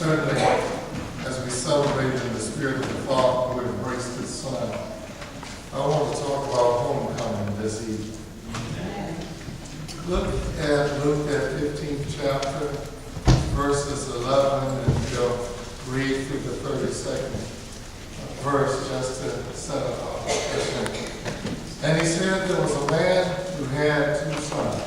Certainly, as we celebrate in the Spirit of the Father who embraced His Son, I want to talk about homecoming this evening. Look at Luke, that 15th chapter, verses 11, and we'll read through the 32nd verse just to set up our discussion. And he said there was a man who had two sons.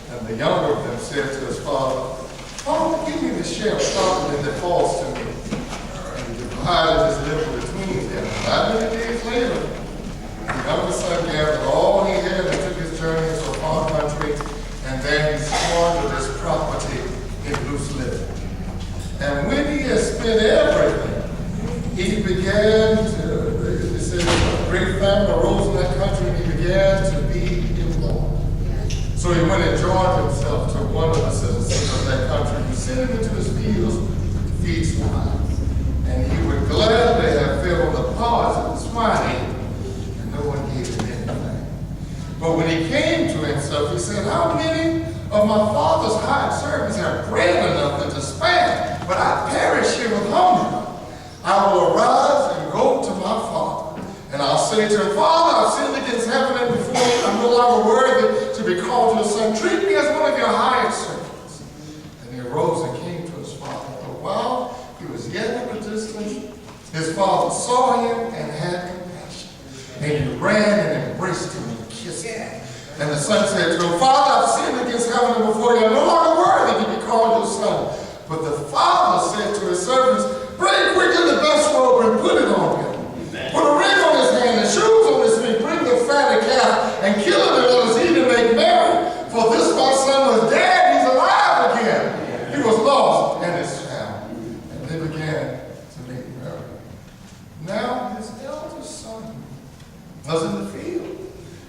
And the younger of them said to his father, "Father, give me the share of property that falls to me." And he divided his living between them. Not many days later, the younger son gathered all he had and took his journey into a far country, and then he squandered his property in loose living. And when he had spent everything, he began to, it says, a great famine arose in that country, and he began to be in want. So he went and joined himself to one of the citizens of that country, who sent him into his fields to feed swine. And he would gladly have fed on the pods of the swine ate, and no one gave him anything. But when he came to himself, he said, "How many of my father's hired servants have bread enough and to spare, but I perish here with hunger? I will arise and go to my father, and I'll say to him, Father, I've sinned against heaven and before you. I'm no longer worthy to be called your son. Treat me as one of your hired servants." And he arose and came to his father. But while he was yet at a distance, his father saw him and had compassion. And he ran and embraced him and kissed him. And the son said to him, "Father, I've sinned against heaven and before you. I'm no longer worthy to be called your son." But the father said to his servants, "Bring quickly the best robe and put it on him. Put a ring on his hand and shoes on his feet. Bring the fatted calf and kill it, and let us eat and make merry. For this my son was dead, he's alive again. He was lost and is found." And they began to make merry. Now his eldest son was in the field.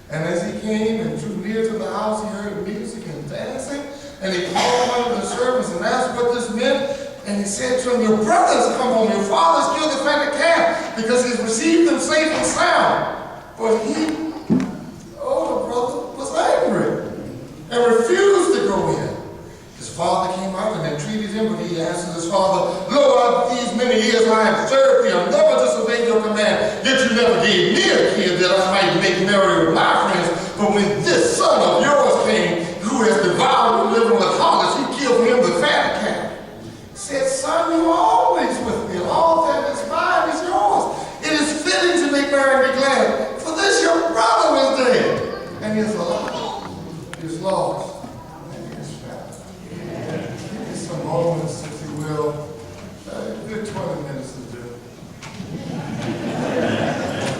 And as he came and drew near to the house, he heard music and dancing. And he called one of the servants and asked what this meant. And he said to him, "Your brother has come home. Your father has killed the fatted calf because he's received them safe and sound." But he, the older brother, was angry and refused to go in. His father came out and entreated him, but he answered his father, "Lo, these many years I have served thee. I've never disobeyed your command. Yet you never gave me a kid that I might make merry with my friends. But when this son of yours came, who has devoured the living with harlots, you killed for him the fatted calf." Said, "Son, you are always with me, and all that is mine is yours. It is fitting to make merry and be glad, for this your brother was dead, and he is alive. He is lost, and he is found." Give me some moments, if you will. A good 20 minutes to do.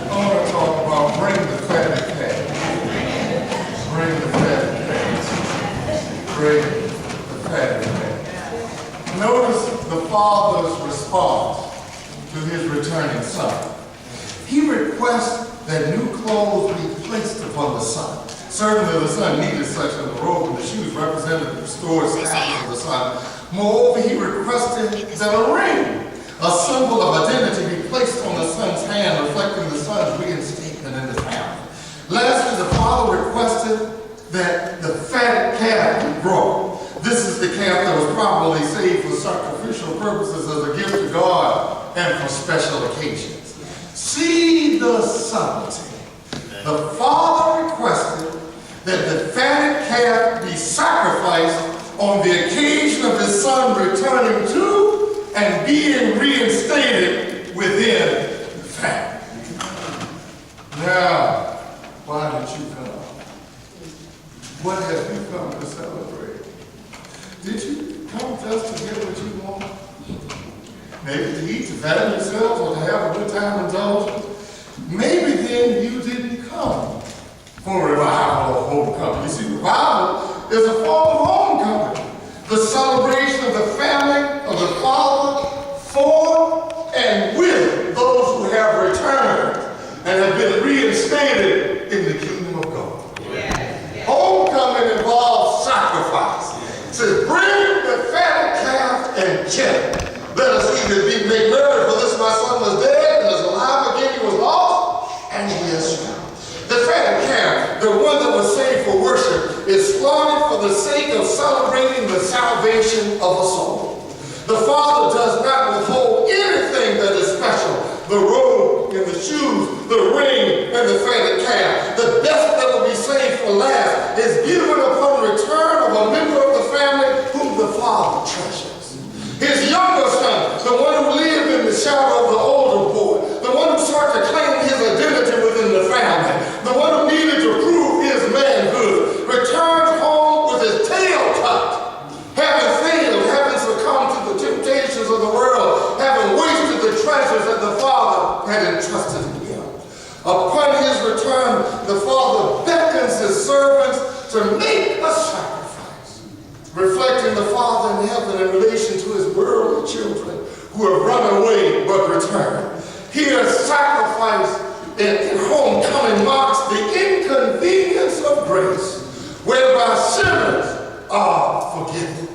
I want to talk about bring the fatted calf. Bring the fatted calf. Bring the fatted calf. Notice the father's response to his returning son. He requests that new clothes be placed upon the son. Certainly the son needed such, and the robe and the shoes represented the restored status of the son. Moreover, he requested that a ring, a symbol of identity, be placed on the son's hand, reflecting the son's reinstatement in the family. Lastly, the father requested that the fatted calf be brought. This is the calf that was probably saved for sacrificial purposes as a gift to God and for special occasions. See the subtlety. The father requested that the fatted calf be sacrificed on the occasion of his son returning to and being reinstated within the family. Now, why did you come? What have you come to celebrate? Did you come just to get what you want? Maybe to eat, to fatten yourselves, or to have a good time indulging? Maybe then you didn't come for revival or homecoming. You see, revival is a form of homecoming. The celebration of the family of the Father for and with those who have returned and have been reinstated in the kingdom of God. Homecoming involves sacrifice. To bring the fatted calf and kill it. Let us eat and be made merry, for this my son was dead and is alive again. He was lost and he is found. The fatted calf, the one that was saved for worship, is slaughtered for the sake of celebrating the salvation of a soul. The Father does not withhold anything that is special. The robe and the shoes, the ring and the fatted calf. The best that will be saved for last is given upon return of a member of the family whom the Father treasures. His younger son, the one who lived in the shadow of the older boy, the one who sought to claim his identity within the family, the one who needed to prove his manhood, returns home with his tail tucked, having failed, having succumbed to the temptations of the world, having wasted the treasures that the Father had entrusted in him. Upon his return, the Father beckons his servants to make a sacrifice, reflecting the Father in heaven in relation to his worldly children who have run away but returned. Here, sacrifice in homecoming marks the inconvenience of grace, whereby sinners are forgiven.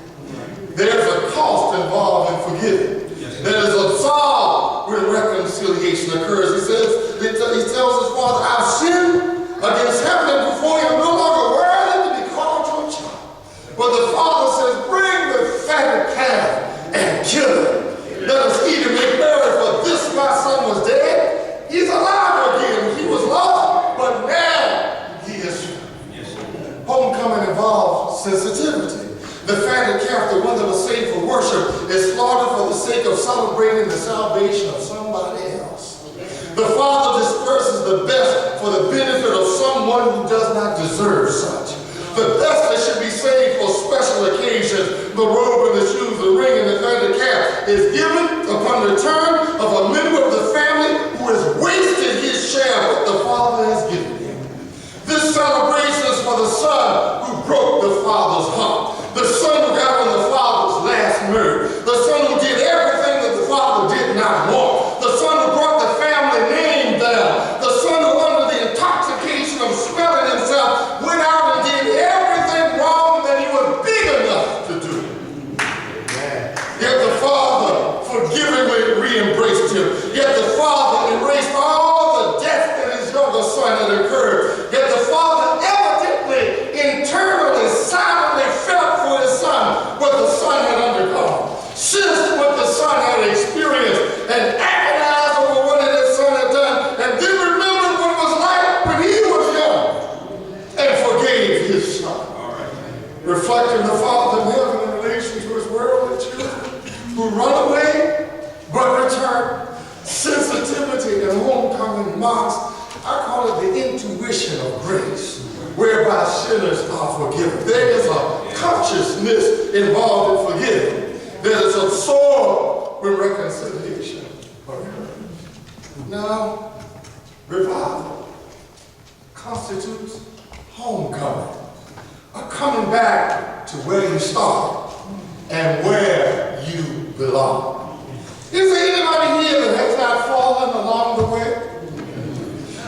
There's a cost involved in forgiving. That is absolved when reconciliation occurs. He tells his Father, I've sinned against heaven and before you, I'm no longer worthy to be called your child. But the Father says, bring the fatted calf and kill it. Let us eat and make merry, for this my son was dead. He's alive again. He was lost, but now he is found. Homecoming involves sensitivity. The fatted calf, the one that was saved for worship, is slaughtered for the sake of celebrating the salvation of somebody else. The Father disperses the best for the benefit of someone who does not deserve such. The best that should be saved for special occasions, the robe and the shoes, the ring and the fatted calf, is given upon return of a member of the family who has wasted his share of what the Father has given him. This celebration is for the son who broke the Father's heart, the son who got on the Father's last nerve, the son who did everything that the Father did not want, the son who brought the family name down, the son who under the intoxication of smelling himself went out and did everything wrong that he was big enough to do. Yet the Father forgivingly re-embraced him. Yet the Father erased all the death that his younger son had incurred. Yet the Father evidently, internally, silently felt for his son what the son had undergone, sensed what the son had experienced, and agonized over what his son had done, and then remembered what it was like when he was young, and forgave his son. Reflecting the Father in heaven in relation to his worldly children who run away but return. Sensitivity and homecoming marks, I call it the intuition of grace, whereby sinners are forgiven. There is a consciousness involved in forgiving that is absorbed when reconciliation occurs. Now, revival constitutes homecoming, a coming back to where you started and where you belong. Is there anybody here that has not fallen along the way?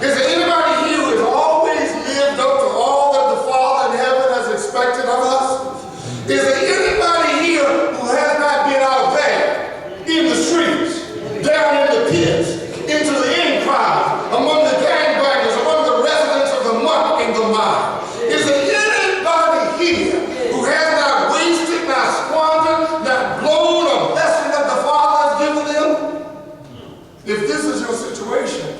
Is there anybody here who has always lived up to all that the Father in heaven has expected of us? Is there anybody here who has not been out there in the streets, down in the pits, into the in crowd, among the gangbangers, among the residents of the muck and the mire? Is there anybody here who has not wasted, not squandered, not blown a blessing that the Father has given them? If this is your situation,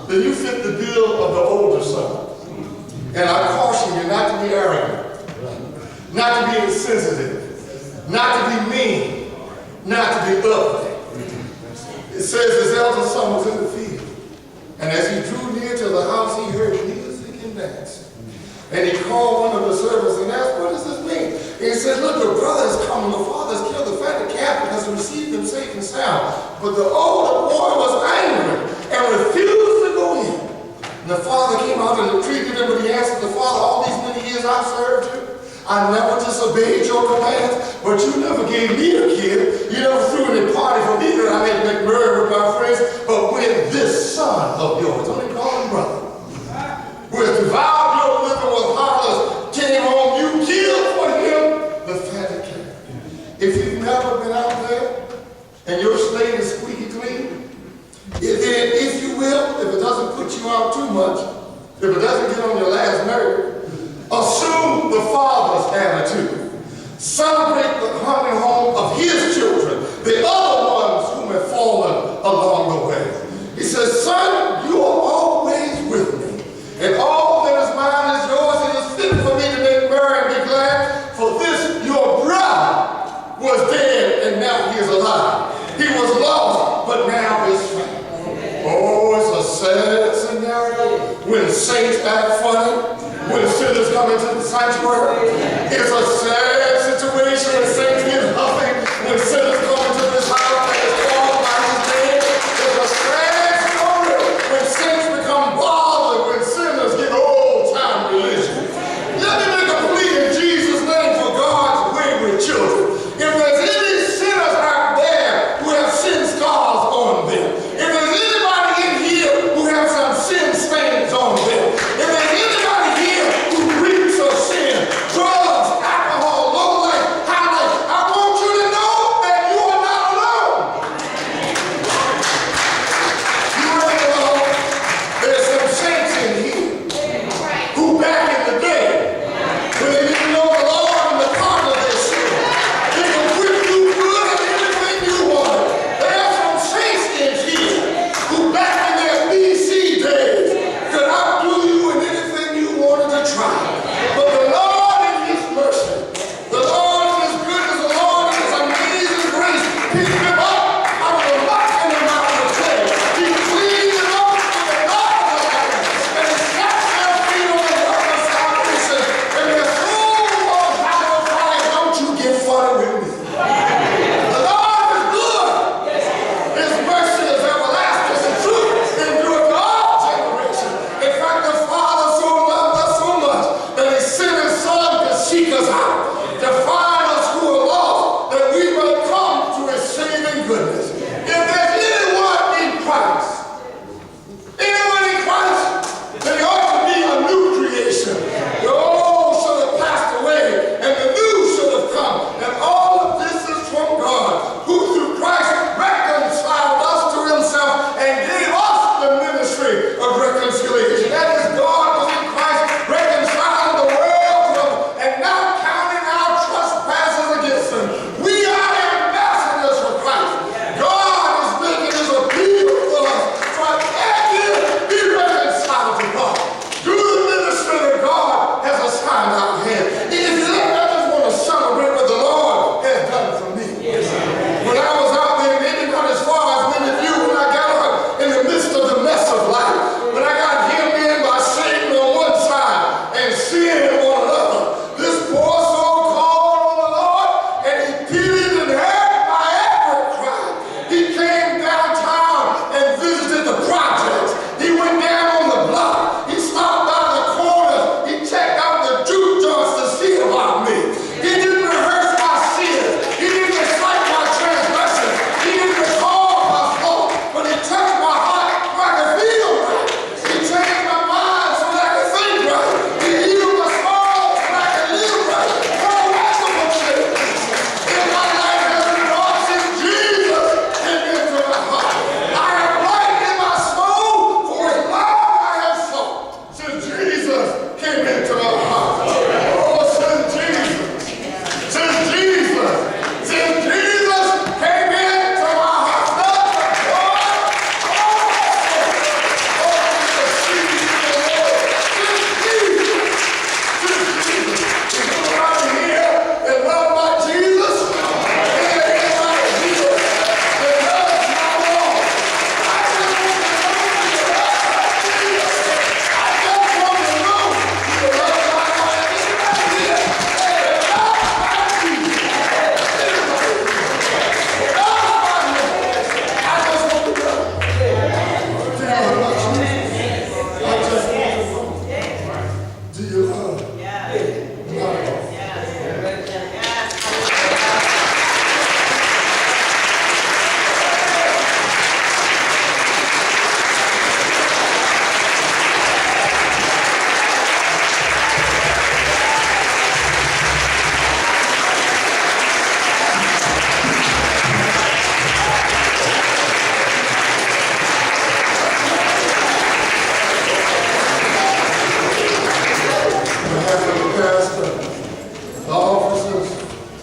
then you fit the bill of the older son. And I caution you not to be arrogant, not to be insensitive, not to be mean, not to be ugly. It says his elder son was in the field, and as he drew near to the house, he heard music and dancing. And he called one of the servants and asked, what does this mean? And he said, look, your brother is coming. The father has killed the fatted calf and has received him safe and sound. But the older boy was angry and refused to go in. And the father came out and entreated him, but he answered the father, all these many years I've served you. I never disobeyed your commands, but you never gave me a kid. You never threw any party for me that I may make merry with my friends. But when this son of yours, only call him brother, who has devoured your liver with hollers, came home, you killed for him the fatted calf. If you've never been out there and your slate is squeaky clean, then if you will, if it doesn't put you out too much, if it doesn't get on your last nerve, assume the Father's attitude. Celebrate the coming home of his children is alive. He was lost, but now is found. Oh, it's a sad scenario when saints act funny, when sinners come into the sanctuary. It's a sad situation when saints get huffing, when sinners come into this house that is called by his name. It's a sad story when saints become bothered, when sinners get old-time religion. Let me make a plea in Jesus' name for God's wayward children. If there's any sinners out there who have sin scars on them, if there's anybody in here who has some sin stains on them, if there's anybody here who reeks of sin, drugs, alcohol, low life, high life, I want you to know that you are not alone. You ain't alone. There's some saints in here who back in the day, when they didn't know the Lord and the pardon of their sin, they could whip you good and anything you wanted. There are some saints in here who back in their BC days could outdo you in anything you wanted to try. But the Lord in his mercy, the Lord in his goodness, the Lord in his amazing grace, picked them up out of the muck and them out of the clay. He cleaned them up with the blood of the Lamb, and he slapped their feet on the rock of salvation, and their soul was out of fire. Don't you get funny with me. The Lord is good. His mercy is everlasting. His truth endureth to all generations. In fact, the Father so loved us so much that he sent his Son to seek us out, to find us who are lost, that we may come to his saving goodness. If there's anyone in Christ, then he ought to be a new creation. The old should have passed away, and the new should have come. And all of this is from God, who through Christ reconciled us to himself and gave us the ministry of reconciliation. That is, God was in Christ, reconciling the world to him, and not counting our trespasses against him. We are ambassadors for Christ. God is making his appeal for us. So I beg you, be reconciled to God. Do the ministry that God has assigned our hand. If you look, I just want to celebrate what the Lord has done for me. When I was out there, maybe not as far as many of you, when I got out in the midst of the mess of life, when I got hemmed in by Satan on one side and sin on another, this poor soul called on the Lord, and he pitied and heard my every cry. He came downtown and visited the projects. He went down on the block. He stopped by the corners. He checked out the juke joints to see about me. He didn't rehearse my sins. He didn't recite my transgressions. He didn't recall my fault. But he touched my heart so I could feel right. He changed my mind so that I could think right. He healed my soul so that I could live right. What a wonderful thing. If my life has been wrong since Jesus came into my heart, I have life in my soul, for as long I have sought since Jesus came into my heart. Oh, since Jesus came into my heart. Since Jesus came into my heart. Is anybody here that loved my Jesus? Is there anybody here that loves my Lord? I just want to know you to love my Jesus. I just want to know you to love my Lord. Anybody here that loves my Jesus? Anybody? Love my Lord. I just want to know. Do you love my Jesus? I just want to know. Do you love my Lord? The officers,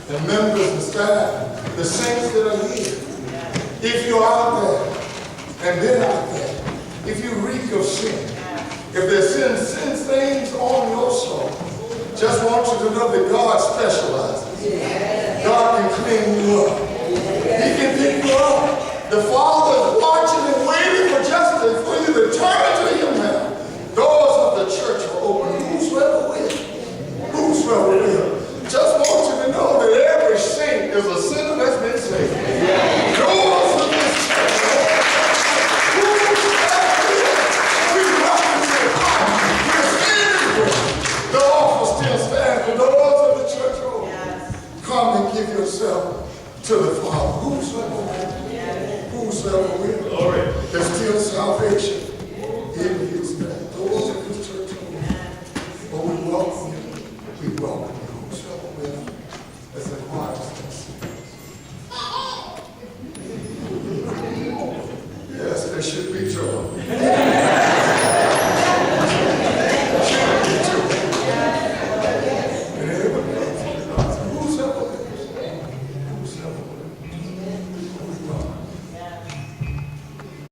the members, the staff, the saints that are here. If you're out there and been out there, if you reek of sin, if there's sin stains on your soul, just want you to know that God specializes. God can clean you up. He The Father is watching and waiting for justice for you to turn to him now. Doors of the church are open. Whosoever will. Whosoever will. Just want you to know that every saint is a sinner that's been saved. Doors of this church are open. Whosoever will. We welcome you to come. You're in the offer still stands. The doors of the church are open. Come and give yourself to the Father. Whosoever will. Whosoever will. Glory. There's still salvation in his name. Doors of his church are open. Oh, we welcome you. We welcome you. Whosoever will. As it requires us. Yes, there should be joy.